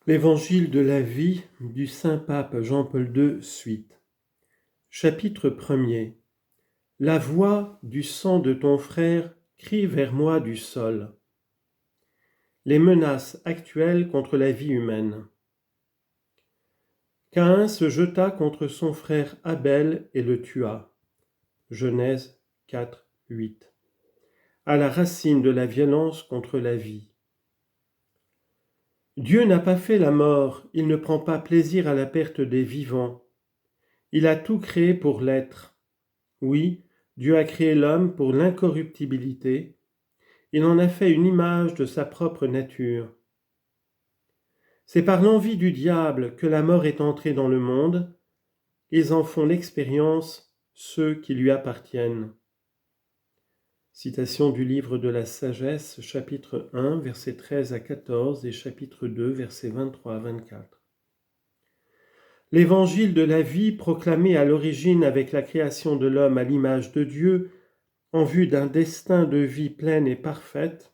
L'Évangile de la vie du Saint-Pape Jean-Paul II, suite. Chapitre 1er. La voix du sang de ton frère crie vers moi du sol. Les menaces actuelles contre la vie humaine. Caïn se jeta contre son frère Abel et le tua. Genèse 4, 8. À la racine de la violence contre la vie. Dieu n'a pas fait la mort, il ne prend pas plaisir à la perte des vivants. Il a tout créé pour l'être. Oui, Dieu a créé l'homme pour l'incorruptibilité. Il en a fait une image de sa propre nature. C'est par l'envie du diable que la mort est entrée dans le monde. Ils en font l'expérience, ceux qui lui appartiennent. Citation du livre de la Sagesse, chapitre 1, versets 13 à 14 et chapitre 2, versets 23 à 24. L'évangile de la vie, proclamé à l'origine avec la création de l'homme à l'image de Dieu, en vue d'un destin de vie pleine et parfaite,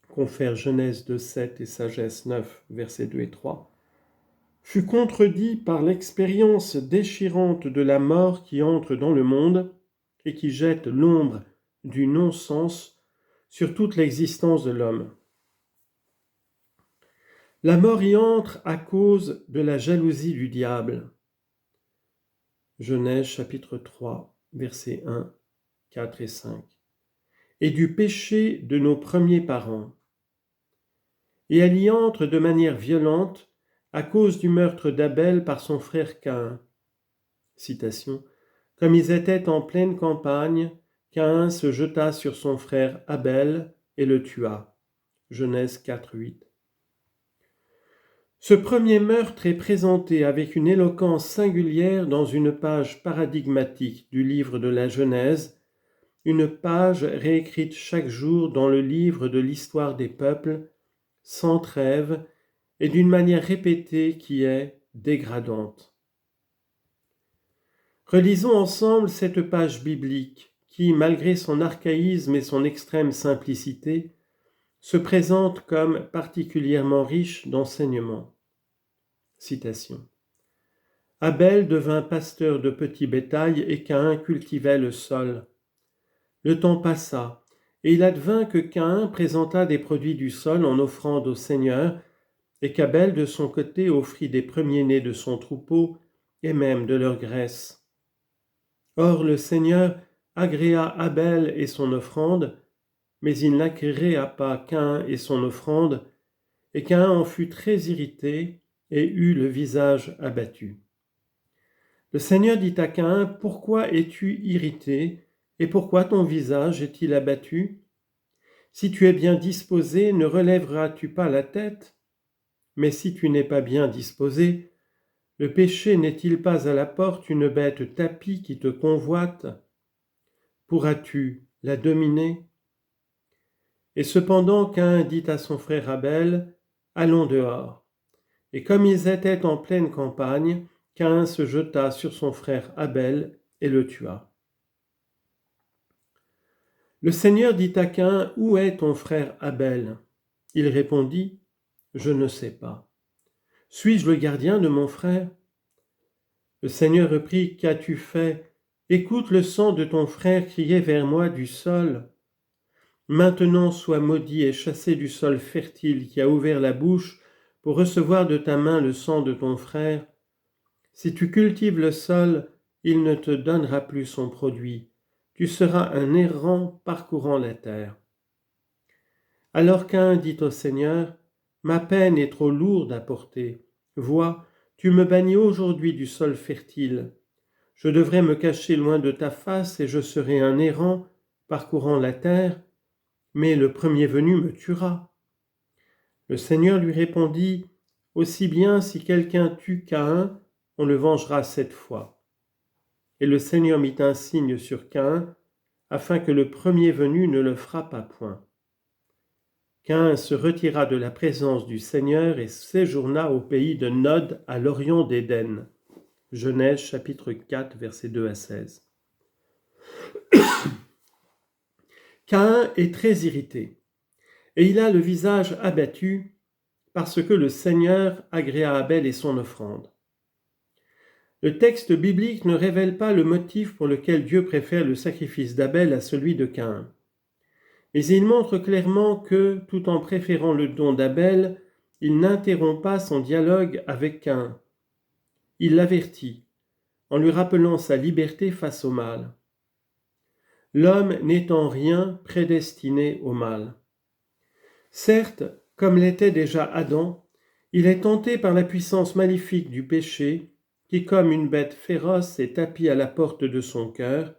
confère Genèse 2,7 et Sagesse 9, versets 2 et 3, fut contredit par l'expérience déchirante de la mort qui entre dans le monde et qui jette l'ombre du non-sens sur toute l'existence de l'homme. La mort y entre à cause de la jalousie du diable. Genèse chapitre 3, versets 1, 4 et 5. Et du péché de nos premiers parents. Et elle y entre de manière violente à cause du meurtre d'Abel par son frère Caïn. Citation. Comme ils étaient en pleine campagne, Caïn se jeta sur son frère Abel et le tua. Genèse 4, 8. Ce premier meurtre est présenté avec une éloquence singulière dans une page paradigmatique du livre de la Genèse, une page réécrite chaque jour dans le livre de l'histoire des peuples, sans trêve et d'une manière répétée qui est dégradante. Relisons ensemble cette page biblique qui, malgré son archaïsme et son extrême simplicité, se présente comme particulièrement riche d'enseignements. Citation. Abel devint pasteur de petit bétail et Caïn cultivait le sol. Le temps passa, et il advint que Caïn présenta des produits du sol en offrande au Seigneur, et qu'Abel de son côté offrit des premiers-nés de son troupeau, et même de leur graisse. Or le Seigneur agréa Abel et son offrande, mais il n'agréa pas Caïn et son offrande, et Caïn en fut très irrité et eut le visage abattu. Le Seigneur dit à Caïn, « Pourquoi es-tu irrité, et pourquoi ton visage est-il abattu? Si tu es bien disposé, ne relèveras-tu pas la tête? Mais si tu n'es pas bien disposé, le péché n'est-il pas à la porte une bête tapie qui te convoite? Pourras-tu la dominer? » Et cependant Caïn dit à son frère Abel, « Allons dehors. » Et comme ils étaient en pleine campagne, Caïn se jeta sur son frère Abel et le tua. Le Seigneur dit à Caïn, « Où est ton frère Abel ?» Il répondit, « Je ne sais pas. Suis-je le gardien de mon frère ?» Le Seigneur reprit, « Qu'as-tu fait? Écoute le sang de ton frère crier vers moi du sol. Maintenant sois maudit et chassé du sol fertile qui a ouvert la bouche pour recevoir de ta main le sang de ton frère. Si tu cultives le sol, il ne te donnera plus son produit. Tu seras un errant parcourant la terre. » Alors Caïn dit au Seigneur, « Ma peine est trop lourde à porter. Vois, tu me bannis aujourd'hui du sol fertile. Je devrais me cacher loin de ta face et je serai un errant parcourant la terre, mais le premier venu me tuera. » Le Seigneur lui répondit, « Aussi bien si quelqu'un tue Caïn, on le vengera 7 fois. » Et le Seigneur mit un signe sur Caïn, afin que le premier venu ne le frappât point. Caïn se retira de la présence du Seigneur et séjourna au pays de Nod à l'orient d'Éden. Genèse chapitre 4, versets 2 à 16. Caïn est très irrité, et il a le visage abattu parce que le Seigneur agréa Abel et son offrande. Le texte biblique ne révèle pas le motif pour lequel Dieu préfère le sacrifice d'Abel à celui de Caïn. Mais il montre clairement que, tout en préférant le don d'Abel, il n'interrompt pas son dialogue avec Caïn. Il l'avertit, en lui rappelant sa liberté face au mal. L'homme n'est en rien prédestiné au mal. Certes, comme l'était déjà Adam, il est tenté par la puissance maléfique du péché qui, comme une bête féroce, est tapie à la porte de son cœur,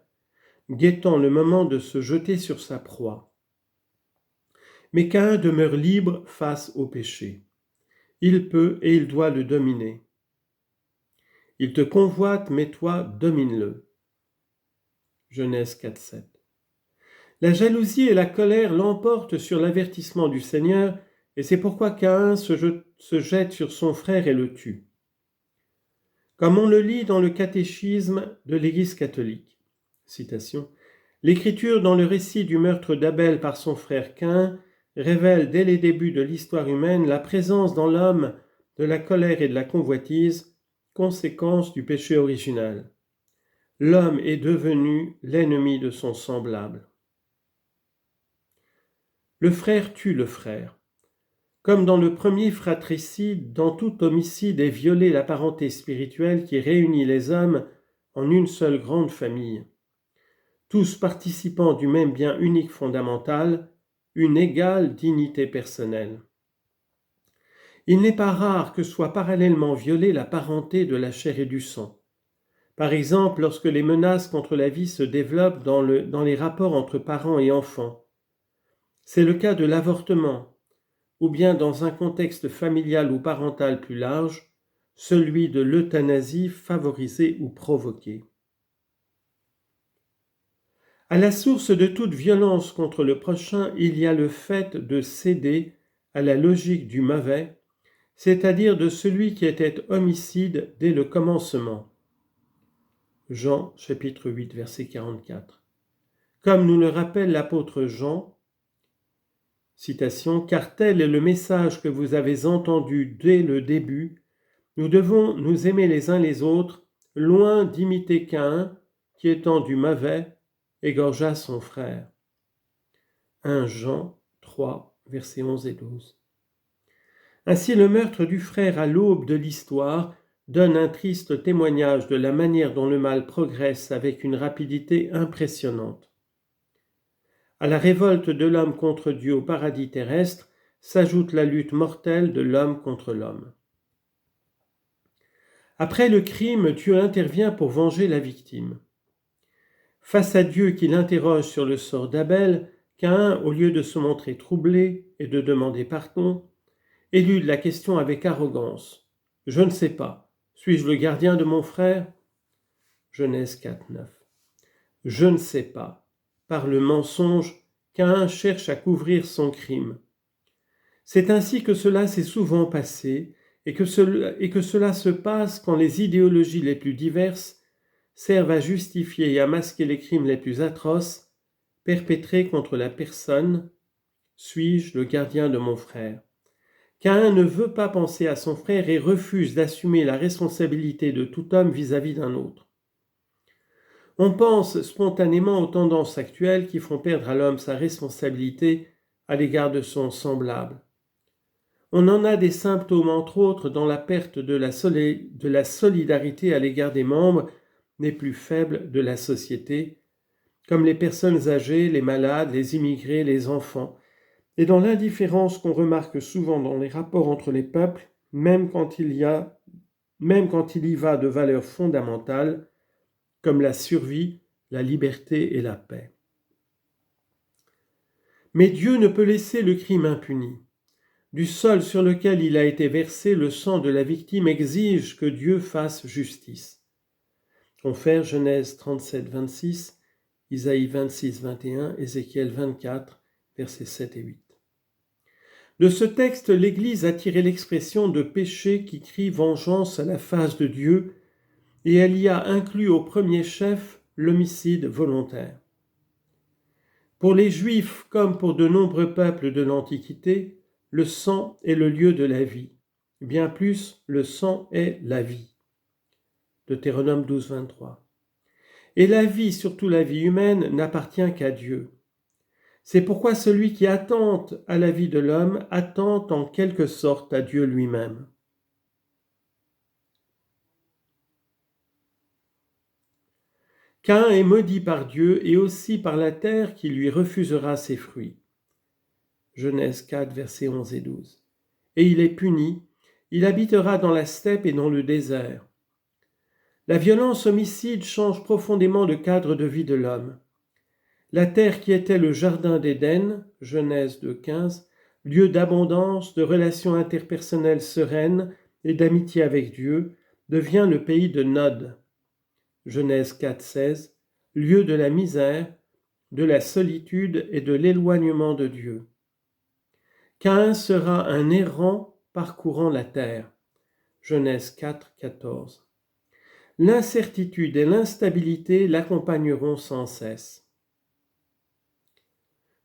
guettant le moment de se jeter sur sa proie. Mais Caïn demeure libre face au péché. Il peut et il doit le dominer. Il te convoite, mais toi, domine-le. Genèse 4:7. La jalousie et la colère l'emportent sur l'avertissement du Seigneur, et c'est pourquoi Caïn se jette sur son frère et le tue. Comme on le lit dans le catéchisme de l'Église catholique, citation, l'Écriture dans le récit du meurtre d'Abel par son frère Caïn révèle dès les débuts de l'histoire humaine la présence dans l'homme de la colère et de la convoitise, conséquence du péché original. L'homme est devenu l'ennemi de son semblable. Le frère tue le frère. Comme dans le premier fratricide, dans tout homicide est violée la parenté spirituelle qui réunit les hommes en une seule grande famille, tous participant du même bien unique fondamental, une égale dignité personnelle. Il n'est pas rare que soit parallèlement violée la parenté de la chair et du sang. Par exemple, lorsque les menaces contre la vie se développent dans les rapports entre parents et enfants. C'est le cas de l'avortement, ou bien dans un contexte familial ou parental plus large, celui de l'euthanasie favorisée ou provoquée. À la source de toute violence contre le prochain, il y a le fait de céder à la logique du mauvais, c'est-à-dire de celui qui était homicide dès le commencement. Jean, chapitre 8, verset 44. Comme nous le rappelle l'apôtre Jean, citation, « Car tel est le message que vous avez entendu dès le début, nous devons nous aimer les uns les autres, loin d'imiter Caïn, qui étant du mauvais, égorgea son frère. » 1 Jean 3, versets 11 et 12. Ainsi, le meurtre du frère à l'aube de l'histoire donne un triste témoignage de la manière dont le mal progresse avec une rapidité impressionnante. À la révolte de l'homme contre Dieu au paradis terrestre s'ajoute la lutte mortelle de l'homme contre l'homme. Après le crime, Dieu intervient pour venger la victime. Face à Dieu qui l'interroge sur le sort d'Abel, Caïn, au lieu de se montrer troublé et de demander pardon, élude la question avec arrogance. « Je ne sais pas. Suis-je le gardien de mon frère ?» Genèse 4:9. Je ne sais pas. Par le mensonge, Caïn cherche à couvrir son crime. C'est ainsi que cela s'est souvent passé et que cela se passe quand les idéologies les plus diverses servent à justifier et à masquer les crimes les plus atroces perpétrés contre la personne. Suis-je le gardien de mon frère ? Caïn ne veut pas penser à son frère et refuse d'assumer la responsabilité de tout homme vis-à-vis d'un autre. On pense spontanément aux tendances actuelles qui font perdre à l'homme sa responsabilité à l'égard de son semblable. On en a des symptômes, entre autres, dans la perte de la solidarité à l'égard des membres les plus faibles de la société, comme les personnes âgées, les malades, les immigrés, les enfants, et dans l'indifférence qu'on remarque souvent dans les rapports entre les peuples, même quand il y va de valeurs fondamentales, comme la survie, la liberté et la paix. Mais Dieu ne peut laisser le crime impuni. Du sol sur lequel il a été versé, le sang de la victime exige que Dieu fasse justice. Confère Genèse 37, 26, Isaïe 26, 21, Ézéchiel 24, versets 7 et 8. De ce texte, l'Église a tiré l'expression de péché qui crie vengeance à la face de Dieu, et elle y a inclus au premier chef l'homicide volontaire. Pour les Juifs, comme pour de nombreux peuples de l'Antiquité, le sang est le lieu de la vie. Bien plus, le sang est la vie. Deutéronome 12, 23. Et la vie, surtout la vie humaine, n'appartient qu'à Dieu. C'est pourquoi celui qui attente à la vie de l'homme attente en quelque sorte à Dieu lui-même. Caïn est maudit par Dieu et aussi par la terre qui lui refusera ses fruits. Genèse 4, versets 11 et 12. Et il est puni, il habitera dans la steppe et dans le désert. La violence homicide change profondément le cadre de vie de l'homme. La terre qui était le jardin d'Éden, Genèse 2,15, lieu d'abondance, de relations interpersonnelles sereines et d'amitié avec Dieu, devient le pays de Nod, Genèse 4,16, lieu de la misère, de la solitude et de l'éloignement de Dieu. Caïn sera un errant parcourant la terre, Genèse 4,14. L'incertitude et l'instabilité l'accompagneront sans cesse.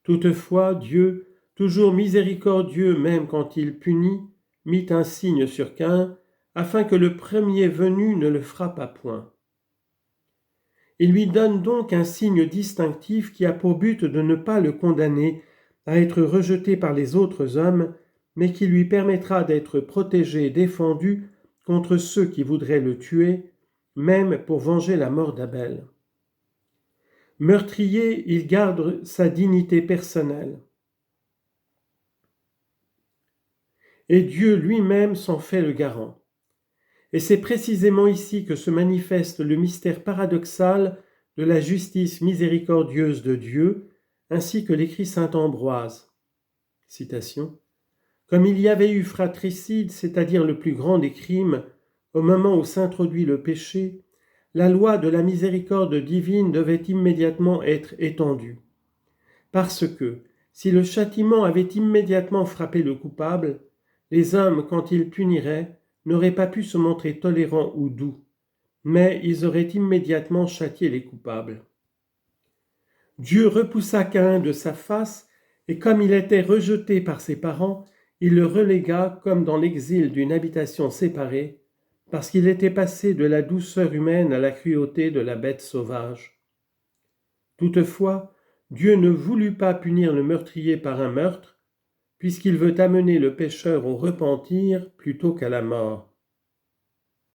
Toutefois, Dieu, toujours miséricordieux même quand il punit, mit un signe sur Caïn, afin que le premier venu ne le frappât point. Il lui donne donc un signe distinctif qui a pour but de ne pas le condamner à être rejeté par les autres hommes, mais qui lui permettra d'être protégé et défendu contre ceux qui voudraient le tuer, même pour venger la mort d'Abel. Meurtrier, il garde sa dignité personnelle. Et Dieu lui-même s'en fait le garant. Et c'est précisément ici que se manifeste le mystère paradoxal de la justice miséricordieuse de Dieu, ainsi que l'écrit saint Ambroise. Citation. Comme il y avait eu fratricide, c'est-à-dire le plus grand des crimes, au moment où s'introduit le péché, la loi de la miséricorde divine devait immédiatement être étendue. Parce que, si le châtiment avait immédiatement frappé le coupable, les hommes, quand ils puniraient, n'auraient pas pu se montrer tolérants ou doux, mais ils auraient immédiatement châtié les coupables. Dieu repoussa Caïn de sa face, et comme il était rejeté par ses parents, il le relégua comme dans l'exil d'une habitation séparée, parce qu'il était passé de la douceur humaine à la cruauté de la bête sauvage. Toutefois, Dieu ne voulut pas punir le meurtrier par un meurtre, puisqu'il veut amener le pécheur au repentir plutôt qu'à la mort.